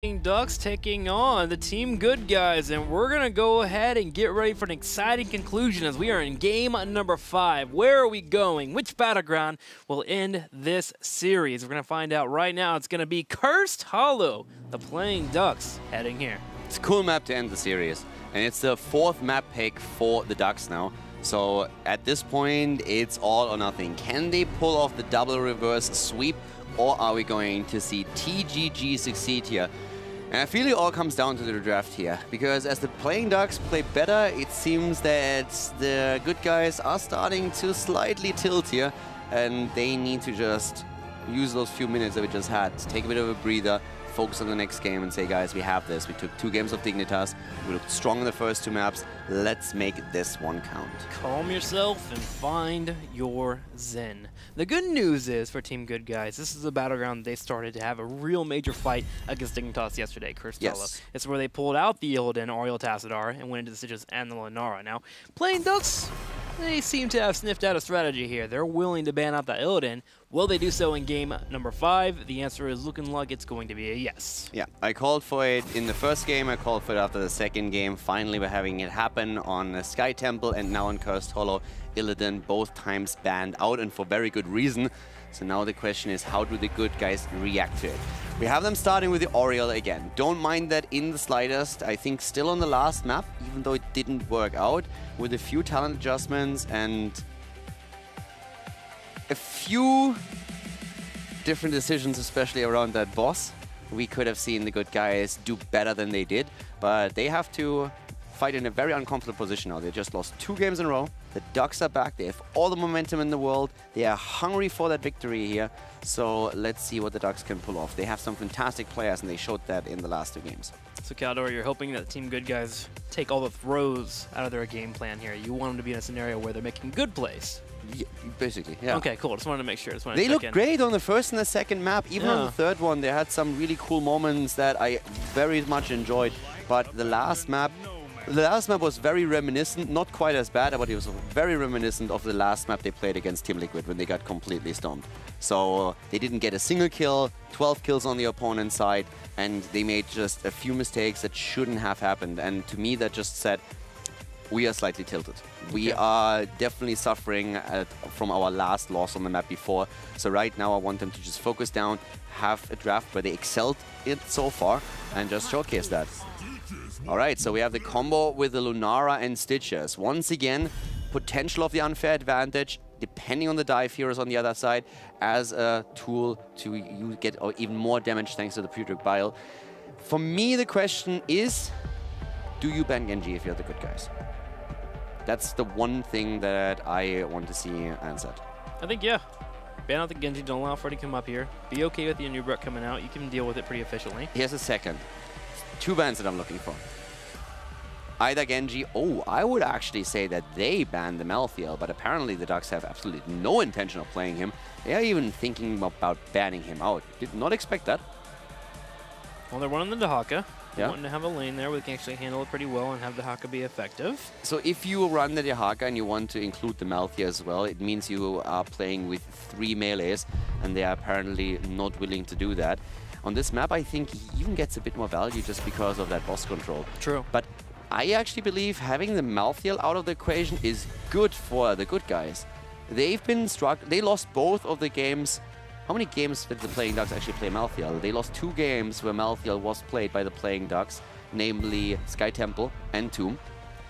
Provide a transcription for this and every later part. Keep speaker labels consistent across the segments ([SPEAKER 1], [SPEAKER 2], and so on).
[SPEAKER 1] Ducks taking on the Team Good Guys, and we're gonna go ahead and get ready for an exciting conclusion as we are in game number 5. Where are we going? Which battleground will end this series? We're gonna find out right now. It's gonna be Cursed Hollow, the Playing Ducks heading here.
[SPEAKER 2] It's a cool map to end the series, and it's the 4th map pick for the Ducks now. So at this point, it's all or nothing. Can they pull off the double reverse sweep, or are we going to see TGG succeed here? And I feel it all comes down to the draft here, because as the Playing Ducks play better, it seems that the Good Guys are starting to slightly tilt here, and they need to just use those few minutes that we just had to take a bit of a breather, focus on the next game and say, guys, we have this. We took 2 games of Dignitas. We looked strong in the first 2 maps. Let's make this one count.
[SPEAKER 1] Calm yourself and find your zen. The good news is for Team Good Guys, this is a battleground they started to have a real major fight against Dignitas yesterday, Cursed Hollow. It's where they pulled out the Illidan, Oriole Tassadar, and went into the Stitches and the Lunara. Now, Playing Ducks, they seem to have sniffed out a strategy here. They're willing to ban out the Illidan. Will they do so in game number 5? The answer is looking like it's going to be a yes.
[SPEAKER 2] Yeah, I called for it in the first game, I called for it after the second game. Finally, we're having it happen on the Sky Temple and now on Cursed Hollow. Illidan both times banned out, and for very good reason. So now the question is, how do the Good Guys react to it? We have them starting with the Oriole again. Don't mind that in the slightest. I think still on the last map, even though it didn't work out, with a few talent adjustments and a few different decisions, especially around that boss. We could have seen the Good Guys do better than they did, but they have to fight in a very uncomfortable position now. They just lost 2 games in a row. The Ducks are back. They have all the momentum in the world. They are hungry for that victory here. So let's see what the Ducks can pull off. They have some fantastic players, and they showed that in the last 2 games.
[SPEAKER 1] So Caldor, you're hoping that Team Good Guys take all the throws out of their game plan here. You want them to be in a scenario where they're making good plays.
[SPEAKER 2] Yeah, basically, yeah.
[SPEAKER 1] Okay, cool. Just wanted to make sure.
[SPEAKER 2] They looked great on the first and the second map. Even on the third one, they had some really cool moments that I very much enjoyed. But the last map was very reminiscent, not quite as bad, but it was very reminiscent of the last map they played against Team Liquid when they got completely stomped. So they didn't get a single kill, 12 kills on the opponent's side, and they made just a few mistakes that shouldn't have happened. And to me, that just said, we are slightly tilted. We are definitely suffering from our last loss on the map before. So right now, I want them to just focus down, have a draft where they excelled it so far, and just showcase that. All right, so we have the combo with the Lunara and Stitches. Once again, potential of the unfair advantage, depending on the dive heroes on the other side, as a tool to get even more damage thanks to the Putrid Bile. For me, the question is, do you ban Genji if you're the Good Guys? That's the one thing that I want to see answered.
[SPEAKER 1] I think, yeah. Ban out the Genji, don't allow Freddy to come up here. Be okay with the Anubrak coming out. You can deal with it pretty efficiently.
[SPEAKER 2] Here's a second. 2 bans that I'm looking for. Either Genji, I would actually say that they banned the Malthael, but apparently the Ducks have absolutely no intention of playing him. They are even thinking about banning him out. Did not expect that.
[SPEAKER 1] Well, they're running the Dahaka. They
[SPEAKER 2] Yeah.
[SPEAKER 1] wanting to have a lane there where they can actually handle it pretty well and have the Dahaka be effective.
[SPEAKER 2] So if you run the Dahaka and you want to include the Malthael as well, it means you are playing with 3 melees, and they are apparently not willing to do that. On this map, I think he even gets a bit more value just because of that boss control.
[SPEAKER 1] True.
[SPEAKER 2] But I actually believe having the Malthael out of the equation is good for the Good Guys. They've been struck. They lost both of the games. How many games did the Playing Ducks actually play Malthael? They lost 2 games where Malthael was played by the Playing Ducks, namely Sky Temple and Tomb.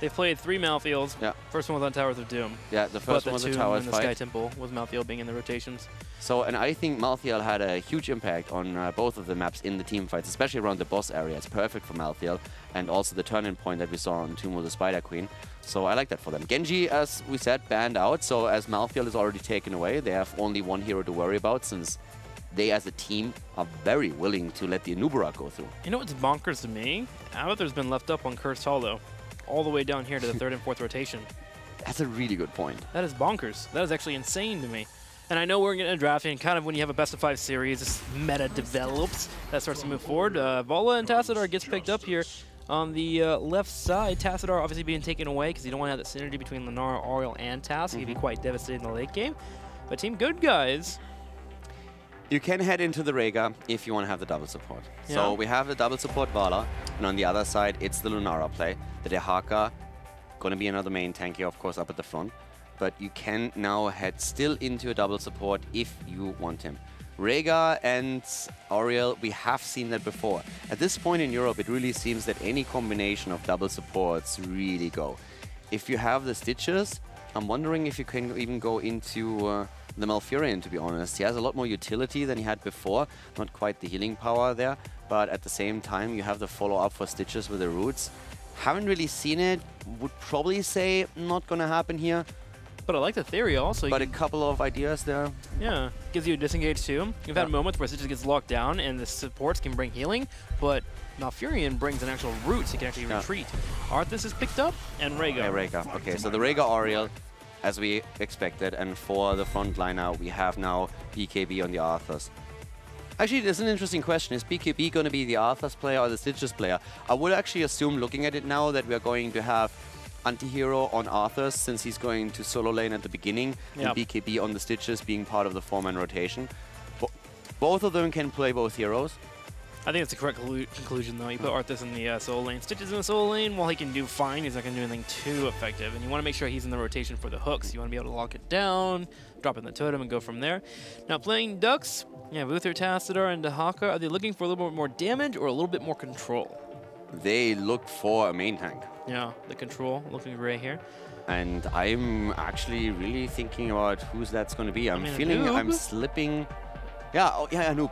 [SPEAKER 1] They've played 3 Malthaels.
[SPEAKER 2] Yeah.
[SPEAKER 1] First one was on Towers of Doom.
[SPEAKER 2] Yeah, the first one was the Towers
[SPEAKER 1] and the
[SPEAKER 2] fight.
[SPEAKER 1] Sky Temple was Malthael being in the rotations.
[SPEAKER 2] So, and I think Malthael had a huge impact on both of the maps in the team fights, especially around the boss area. It's perfect for Malthael, and also the turning point that we saw on Tomb with the Spider Queen. So I like that for them. Genji, as we said, banned out. So as Malthael is already taken away, they have only 1 hero to worry about, since they as a team are very willing to let the Anubara go through.
[SPEAKER 1] You know what's bonkers to me? Abathur's been left up on Cursed Hollow all the way down here to the 3rd and 4th rotation.
[SPEAKER 2] That's a really good point.
[SPEAKER 1] That is bonkers. That is actually insane to me. And I know we're getting a drafting, and kind of when you have a best-of-5 series, this meta develops, that starts to move forward. Vola and Tassadar gets picked up here on the left side. Tassadar obviously being taken away because you don't want to have that synergy between Lunara, Oriole, and Tass. He'd be quite devastating in the late game. But Team Good Guys,
[SPEAKER 2] You can head into the Rhaegar if you want to have the double support.
[SPEAKER 1] Yeah.
[SPEAKER 2] So we have the double support Vala, and on the other side, it's the Lunara play. The Dehaka, going to be another main tank here, of course, up at the front. But you can now head still into a double support if you want him. Rhaegar and Auriel, we have seen that before. At this point in Europe, it really seems that any combination of double supports really go. If you have the Stitches, I'm wondering if you can even go into the Malfurion, to be honest. He has a lot more utility than he had before. Not quite the healing power there, but at the same time, you have the follow-up for Stitches with the Roots. Haven't really seen it. Would probably say not going to happen here.
[SPEAKER 1] But I like the theory also.
[SPEAKER 2] But a couple of ideas there.
[SPEAKER 1] Yeah, gives you a disengage too. You've had moments where Stitches gets locked down and the supports can bring healing, but Malfurion brings an actual root so you can actually retreat. Arthas is picked up, and Rhaegar.
[SPEAKER 2] Yeah, Rhaegar. Okay, so the Rhaegar Auriel, as we expected, and for the frontliner, we have now BKB on the Arthas. Actually, there's an interesting question. Is BKB going to be the Arthas player or the Stitches player? I would actually assume, looking at it now, that we are going to have Antihero on Arthas, since he's going to solo lane at the beginning, and BKB on the Stitches being part of the 4-man rotation. Both of them can play both heroes.
[SPEAKER 1] I think that's the correct conclusion, though. You put Arthas in the solo lane. Stitches in the solo lane, while he can do fine, he's not going to do anything too effective. And you want to make sure he's in the rotation for the hooks. You want to be able to lock it down, drop in the totem, and go from there. Now, playing Dux, Uther, Tassadar, and Dehaka, are they looking for a little bit more damage or a little bit more control?
[SPEAKER 2] They look for a main tank.
[SPEAKER 1] Yeah, the control looking great here.
[SPEAKER 2] And I'm actually really thinking about who's that's going to be. I'm feeling I'm slipping. Yeah, Anoop.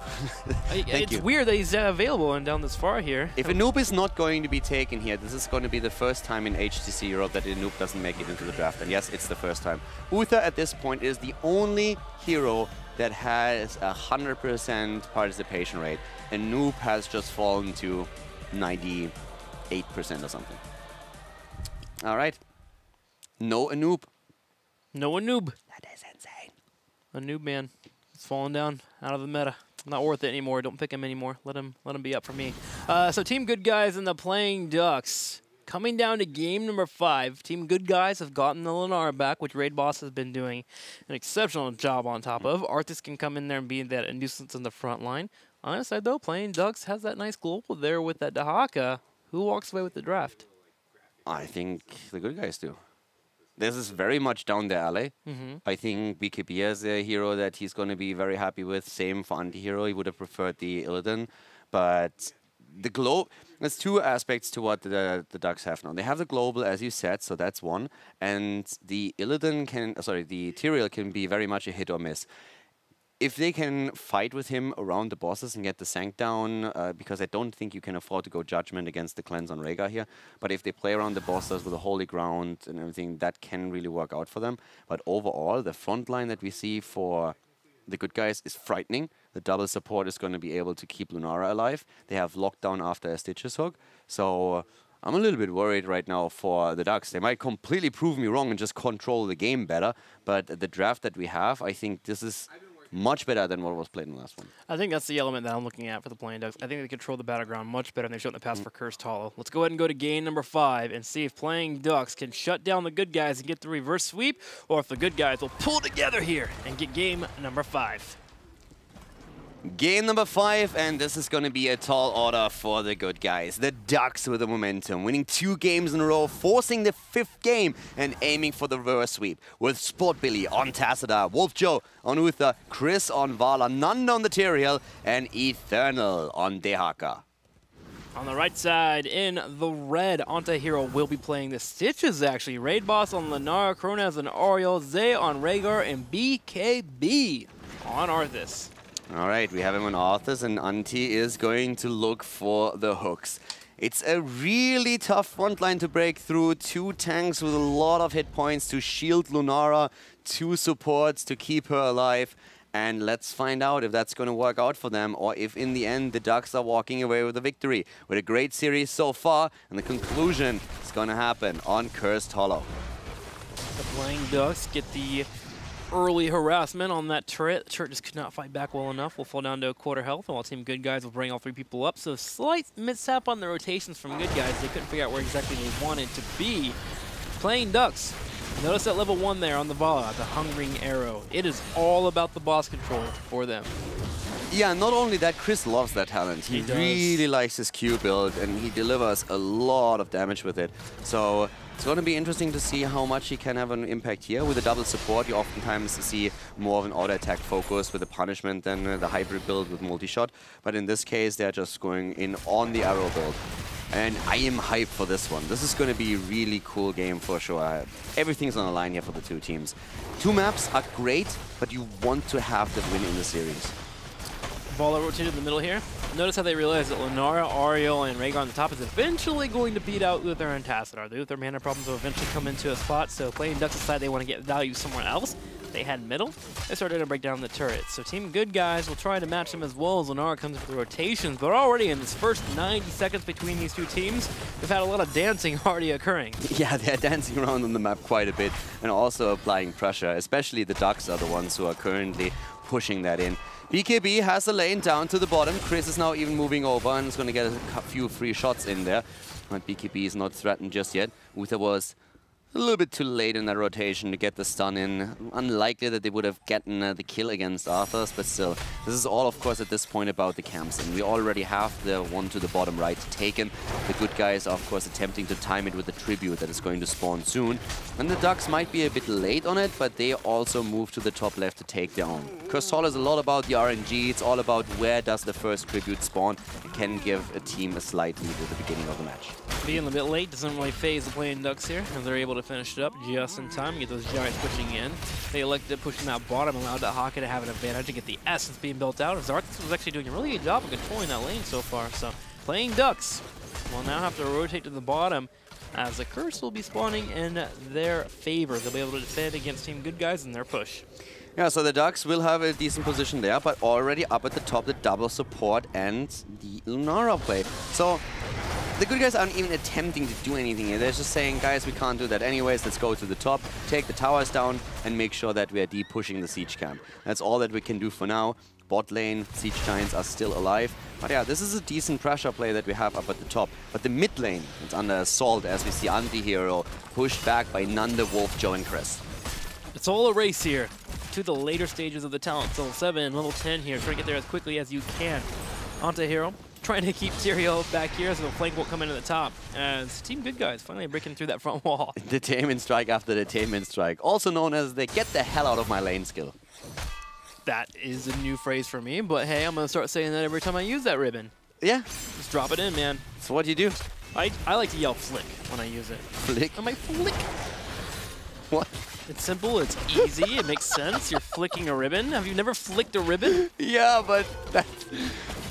[SPEAKER 1] It's weird that he's available and down this far here.
[SPEAKER 2] If Anoop is not going to be taken here, this is going to be the first time in HGC Europe that Anoop doesn't make it into the draft. And yes, it's the first time. Uther at this point is the only hero that has 100% participation rate. Anoop has just fallen to 98% or something. All right. No Anoop.
[SPEAKER 1] No Anoop.
[SPEAKER 2] That is insane.
[SPEAKER 1] Anoop, man. It's falling down out of the meta. Not worth it anymore. Don't pick him anymore. Let him be up for me. So Team Good Guys and the Playing Ducks. Coming down to game number 5. Team Good Guys have gotten the Lunara back, which Raid Boss has been doing an exceptional job on top of. Arthas can come in there and be that nuisance in the front line. On the other side, though, Playing Ducks has that nice global there with that Dehaka. Who walks away with the draft?
[SPEAKER 2] I think the Good Guys do. This is very much down their alley. I think BKB is a hero that he's going to be very happy with. Same for Antihero. He would have preferred the Illidan. But the globe, there's two aspects to what the Ducks have now. They have the global, as you said, so that's one. And the Illidan can, sorry, the Tyrael can be very much a hit or miss. If they can fight with him around the bosses and get the Sank down, because I don't think you can afford to go Judgment against the Cleanse on Rhaegar here, but if they play around the bosses with the Holy Ground and everything, that can really work out for them. But overall, the front line that we see for the Good Guys is frightening. The double support is going to be able to keep Lunara alive. They have lockdown after a Stitches hook, so I'm a little bit worried right now for the Ducks. They might completely prove me wrong and just control the game better, but the draft that we have, I think this is much better than what was played in the last one.
[SPEAKER 1] I think that's the element that I'm looking at for the Playing Ducks. I think they control the battleground much better than they've shown in the past for Cursed Hollow. Let's go ahead and go to game number 5 and see if Playing Ducks can shut down the Good Guys and get the reverse sweep, or if the Good Guys will pull together here and get game number 5.
[SPEAKER 2] Game number 5, and this is going to be a tall order for the Good Guys. The Ducks with the momentum, winning 2 games in a row, forcing the 5th game and aiming for the reverse sweep. With Sport Billy on Tassadar, Wolf Joe on Uther, Chris on Vala, Nanda on the Tyrael, and Eternal on Dehaka.
[SPEAKER 1] On the right side, in the red, Antihero will be playing the Stitches, actually. Raid Boss on Lunara, Kronaz on Auriel, Zay on Rhaegar, and BKB on Arthas.
[SPEAKER 2] All right, we have him on Arthas, and Anti is going to look for the hooks. It's a really tough front line to break through. 2 tanks with a lot of hit points to shield Lunara, 2 supports to keep her alive. And let's find out if that's going to work out for them, or if in the end the Ducks are walking away with a victory. With a great series so far, and the conclusion is going to happen on Cursed Hollow.
[SPEAKER 1] The Playing Ducks get the early harassment on that turret. The turret just could not fight back well enough. Will fall down to a quarter health, and while Team Good Guys will bring all 3 people up. So slight mishap on the rotations from Good Guys. They couldn't figure out where exactly they wanted to be. Playing Ducks. Notice that level 1 there on the Vala, the Hungering Arrow. It is all about the boss control for them.
[SPEAKER 2] Yeah, not only that, Chris loves that talent. He really likes his Q build, and he delivers a lot of damage with it. So it's going to be interesting to see how much he can have an impact here. With a double support, you oftentimes see more of an auto-attack focus with the punishment than the hybrid build with multi-shot. But in this case, they're just going in on the arrow build. And I am hyped for this one. This is going to be a really cool game for sure. Everything's on the line here for the two teams. Two maps are great, but you want to have the win in the series.
[SPEAKER 1] Baller rotated in the middle here. Notice how they realize that Lunara, Ariel, and Rhaegar on the top is eventually going to beat out Luther and Tassadar. The Luther mana problems will eventually come into a spot, so playing Ducks aside, they want to get value somewhere else. They had middle. They started to break down the turrets. So Team Good Guys will try to match them as well as Lunara comes with the rotations. But already in this first 90 seconds between these two teams, we've had a lot of dancing already occurring.
[SPEAKER 2] Yeah, they're dancing around on the map quite a bit and also applying pressure. Especially the Ducks are the ones who are currently pushing that in. BKB has a lane down to the bottom. Chris is now even moving over and is going to get a few free shots in there. But BKB is not threatened just yet. Uther was a little bit too late in that rotation to get the stun in. Unlikely that they would have gotten the kill against Arthurs, but still. This is all, of course, at this point about the camps. And we already have the one to the bottom right taken. The Good Guys are, of course, attempting to time it with the tribute that is going to spawn soon. And the Ducks might be a bit late on it, but they also move to the top left to take their own. Cursed Hall is a lot about the RNG. It's all about where does the first tribute spawn. It can give a team a slight lead at the beginning of the match.
[SPEAKER 1] Being a bit late doesn't really phase the playing Ducks here, and they're able to finish it up just in time, get those Giants pushing in. They elected pushing that bottom, allowed that Haka to have an advantage to get the essence being built out. Zarthus was actually doing a really good job of controlling that lane so far. So playing Ducks will now have to rotate to the bottom as the curse will be spawning in their favor. They'll be able to defend against Team Good Guys in their push.
[SPEAKER 2] Yeah, so the Ducks will have a decent position there, but already up at the top, the double support and the Lunara play. So the Good Guys aren't even attempting to do anything here. They're just saying, guys, we can't do that anyways. Let's go to the top, take the towers down, and make sure that we are pushing the siege camp. That's all that we can do for now. Bot lane, siege giants are still alive. But yeah, this is a decent pressure play that we have up at the top. But the mid lane is under assault as we see Anti-Hero pushed back by Nanda, Wolf, Joe, and Chris.
[SPEAKER 1] It's all a race here to the later stages of the talent. Level 7, level 10 here. Try to get there as quickly as you can. Anti-Hero trying to keep Tyrael back here so the flank won't come in at the top. As Team Good Guys finally breaking through that front wall.
[SPEAKER 2] Detainment strike after detainment strike. Also known as the get the hell out of my lane skill.
[SPEAKER 1] That is a new phrase for me, but hey, I'm going to start saying that every time I use that ribbon.
[SPEAKER 2] Yeah.
[SPEAKER 1] Just drop it in, man.
[SPEAKER 2] So what do you do?
[SPEAKER 1] I like to yell flick when I use it.
[SPEAKER 2] Flick?
[SPEAKER 1] I'm like, flick.
[SPEAKER 2] What?
[SPEAKER 1] It's simple, it's easy, it makes sense. You're flicking a ribbon. Have you never flicked a ribbon?
[SPEAKER 2] Yeah, but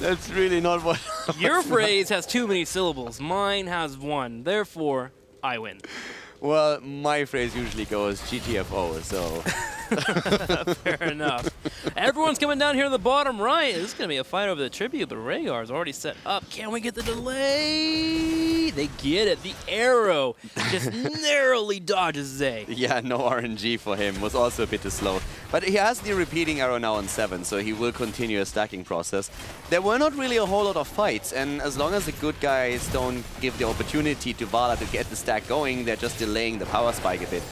[SPEAKER 2] that's really not what...
[SPEAKER 1] Your phrase has too many syllables. Mine has one. Therefore, I win.
[SPEAKER 2] Well, my phrase usually goes GTFO, so...
[SPEAKER 1] Fair enough. Everyone's coming down here to the bottom right. This is going to be a fight over the tribute, but Rhaegar's already set up. Can we get the delay? They get it. The arrow just narrowly dodges Zay.
[SPEAKER 2] Yeah, no RNG for him. Was also a bit too slow. But he has the repeating arrow now on 7, so he will continue a stacking process. There were not really a whole lot of fights, and as long as the Good Guys don't give the opportunity to Vala to get the stack going, they're just delaying the power spike a bit.